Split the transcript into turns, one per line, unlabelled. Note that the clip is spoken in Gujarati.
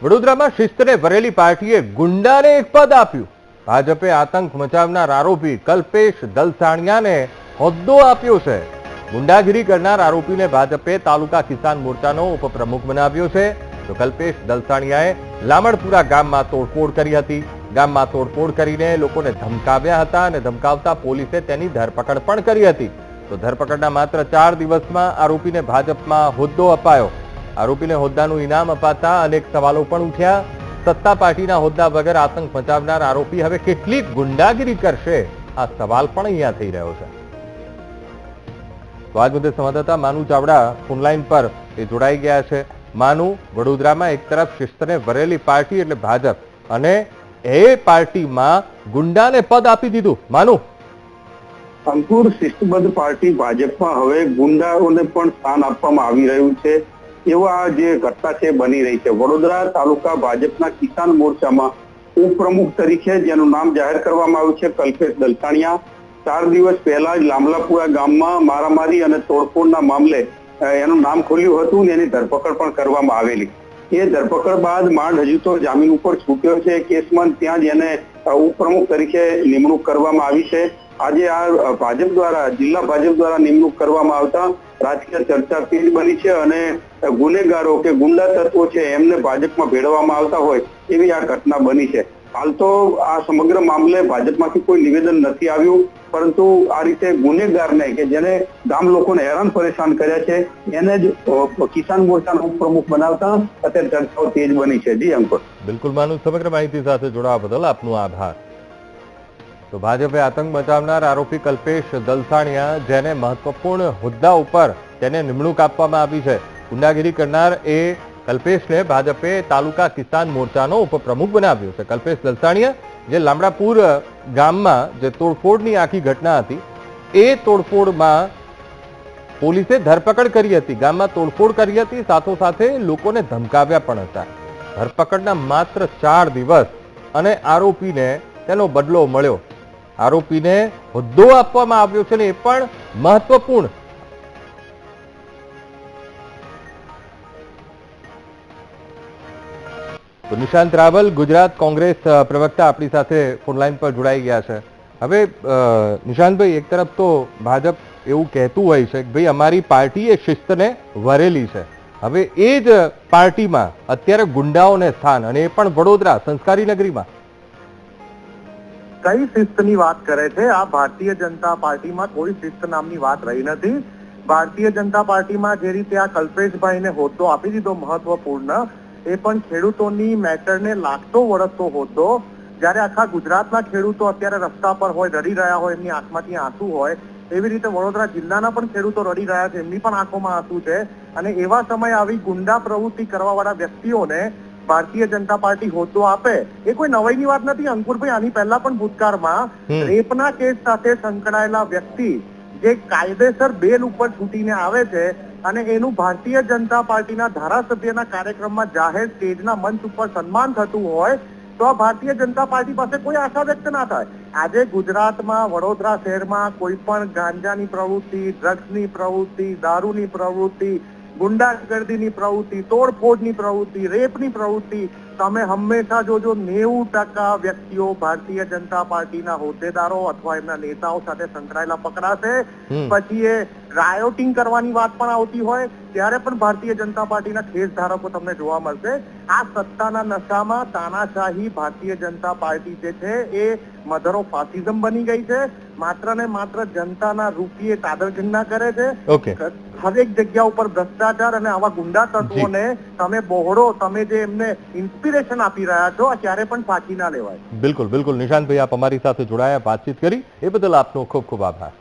વડોદરામાં શિસ્તને વરેલી પાર્ટીએ ગુંડાને એક પદ આપ્યું। ભાજપે આતંક મચાવનાર આરોપી કલ્પેશ દલસાણિયાને હોદ્દો આપ્યો છે। ગુંડાગીરી કરનાર આરોપીને ભાજપે તાલુકા કિસાન મોરચાનો ઉપપ્રમુખ બનાવ્યો છે। તો કલ્પેશ દલસાણિયાએ લામણપુરા ગામમાં તોડફોડ કરી હતી। ગામમાં તોડફોડ કરીને લોકોને ધમકાવ્યા હતા અને ધમકાવતા પોલીસે તેની ધરપકડ પણ કરી હતી। તો ધરપકડના માત્ર 4 દિવસમાં આરોપીને ભાજપમાં હોદ્દો અપાયો। આરોપીને હોદ્દાનું ઇનામ અપાતા અનેક સવાલો પણ ઉઠ્યા। સત્તા પાર્ટીના હોદ્દા વગર આતંક મચાવનાર આરોપી હવે કેટલી ગુંડાગીરી કરશે, આ સવાલ પણ અહીંયા થઈ રહ્યો છે। તો આજ મુદ્દે સંવાદદાતા માનુ ચાવડા ફોનલાઈન પર જોડાઈ ગયા છે। માનુ, વડોદરામાં એક તરફ શિસ્તને વરેલી પાર્ટી એટલે ભાજપ અને એ પાર્ટીમાં ગુંડાને પદ આપી દીધું। માનુ,
અંકુર, શિસ્તબદ્ધ પાર્ટી ભાજપમાં હવે ગુંડાઓને પણ સ્થાન આપવામાં આવી રહ્યું છે। એવા જે ઘટના છે બની રહી છે। વડોદરા તાલુકા ભાજપના કિસાન મોરચામાં ઉપપ્રમુખ તરીકે જેનું નામ જાહેર કરવામાં આવ્યું છે કલ્પેશ દલસાણિયા, 4 દિવસ પહેલા જ લામલાપુરા ગામમાં મારામારી અને તોડફોડના મામલે એનું નામ ખોલ્યું હતું ને એની ધરપકડ પણ કરવામાં આવેલી। એ ધરપકડ બાદ માંડ હજુ તો જામીન ઉપર છૂટ્યો છે કેસમાં, ત્યાં જ એને ઉપપ્રમુખ તરીકે નિમણૂક કરવામાં આવી છે। આજે આ ભાજપ દ્વારા, જિલ્લા ભાજપ દ્વારા નિમણૂક કરવામાં આવતા રાજકીય ચર્ચા તેજ બની છે અને ગુનેગારો કે ગુંડા તત્વો છે એમને ભાજપમાં ભેળવવામાં આવતા હોય એવી આ ઘટના બની છે। હાલ તો આ સમગ્ર મામલે ભાજપમાંથી કોઈ નિવેદન નથી આવ્યું, પરંતુ આ રીતે ગુનેગારને કે જેને ગામ લોકોને હેરાન પરેશાન કર્યા છે એને જ કિસાન મોરચાના ઉપપ્રમુખ બનાવતા અત્યારે ચર્ચાઓ તેજ બની છે। જી અંકુર।
બિલકુલ માનુ, સમગ્ર માહિતી સાથે જોડાવા બદલ આપનો આભાર। તો ભાજપે આતંક મચાવનાર આરોપી કલ્પેશ દલસાણિયા, જેને મહત્વપૂર્ણ હોદ્દા ઉપર તેને નિમણૂક આપવામાં આવી છે, ગુંડાગીરી કરનાર એ કલ્પેશને ભાજપે તાલુકા કિસાન મોરચાનો ઉપપ્રમુખ બનાવ્યો છે। કલ્પેશ દલસાણિયા જે લામડાપુર ગામમાં જે તોડફોડની આખી ઘટના હતી, એ તોડફોડમાં પોલીસે ધરપકડ કરી હતી, ગામમાં તોડફોડ કરી હતી, સાથોસાથે લોકોને ધમકાવ્યા પણ હતા। ધરપકડના માત્ર 4 દિવસ અને આરોપીને તેનો બદલો મળ્યો। આરોપીને હોદ્દો આપવામાં આવ્યો છે ને એ પણ મહત્વપૂર્ણ। તો નિશાંત રાવલ, ગુજરાત કોંગ્રેસ પ્રવક્તા, આપણી સાથે ફોનલાઈન પર જોડાઈ ગયા છે। હવે નિશાંતભાઈ, એક તરફ તો ભાજપ એવું કહેતું હોય છે કે ભાઈ અમારી પાર્ટી એ શિસ્તને વરેલી છે, હવે એ જ પાર્ટીમાં અત્યારે ગુંડાઓને સ્થાન, અને એ પણ વડોદરા સંસ્કારી નગરીમાં।
કઈ શિસ્તની વાત કરે છે? આ ભારતીય જનતા પાર્ટીમાં કોઈ શિસ્ત નામની વાત રહી નથી। ભારતીય જનતા પાર્ટીમાં જે રીતે આ કલ્પેશભાઈને હોદ્દો આપી દીધો મહત્વપૂર્ણ, એ પણ ખેડૂતોની મેટરને લાગતો વળગતો હોદ્દો, જ્યારે આખા ગુજરાતના ખેડૂતો અત્યારે રસ્તા પર હોય, રડી રહ્યા હોય, એમની આંખમાંથી આંસુ હોય, એવી રીતે વડોદરા જિલ્લાના પણ ખેડૂતો રડી રહ્યા છે, એમની પણ આંખોમાં આંસુ છે, અને એવા સમયે આવી ગુંડા પ્રવૃત્તિ કરવા વાળા વ્યક્તિઓને ભારતીય જનતા પાર્ટી હોદ્દો આપે એ કોઈ નવાઈની વાત નથી। અંકુરભાઈ, આની પહેલા પણ ભૂતકાળમાં રેપના કેસ સાથે સંકળાયેલા વ્યક્તિ જે કાયદેસર બેલ ઉપર છૂટીને આવે છે અને એનું ભારતીય જનતા પાર્ટીના ધારાસભ્યના કાર્યક્રમમાં જાહેર સ્ટેજના મંચ ઉપર સન્માન થતું હોય તો આ ભારતીય જનતા પાર્ટી પાસે કોઈ આશા વ્યક્ત ના થાય। આજે ગુજરાતમાં, વડોદરા શહેરમાં કોઈ પણ ગાંજાની પ્રવૃત્તિ, ડ્રગ્સની પ્રવૃત્તિ, દારૂની પ્રવૃત્તિ, ગુંડાગર્દીની પ્રવૃત્તિ, તોડફોડની પ્રવૃત્તિ, રેપની પ્રવૃત્તિ, તમે હંમેશા જોજો 90% વ્યક્તિઓ ભારતીય જનતા પાર્ટીના હોદ્દેદારો અથવા એમના નેતાઓ સાથે સંકળાયેલા પકડાશે। પછી એ રાયોટિંગ કરવાની વાત પણ આવતી હોય ત્યારે પણ ભારતીય જનતા પાર્ટીના ખેસ ધારકો તમને જોવા મળશે। આ સત્તાના નશામાં તાનાશાહી ભારતીય જનતા પાર્ટી જે છે એ મધર ઓફ ફાસિઝમ બની ગઈ છે। માત્ર ને માત્ર જનતાના રૂપિયે તાદરગંડા કરે છે। હરેક જગ્યા ઉપર ભ્રષ્ટાચાર અને આવા ગુંડા તત્વોને તમે બહોળો, તમે જે એમને ઇન્સ્પિરેશન આપી રહ્યા છો, આ ક્યારે પણ સાચી ના લેવાય।
બિલકુલ બિલકુલ નિશાંતભાઈ, આપ અમારી સાથે જોડાયા, વાતચીત કરી એ બદલ આપનો ખૂબ ખૂબ આભાર।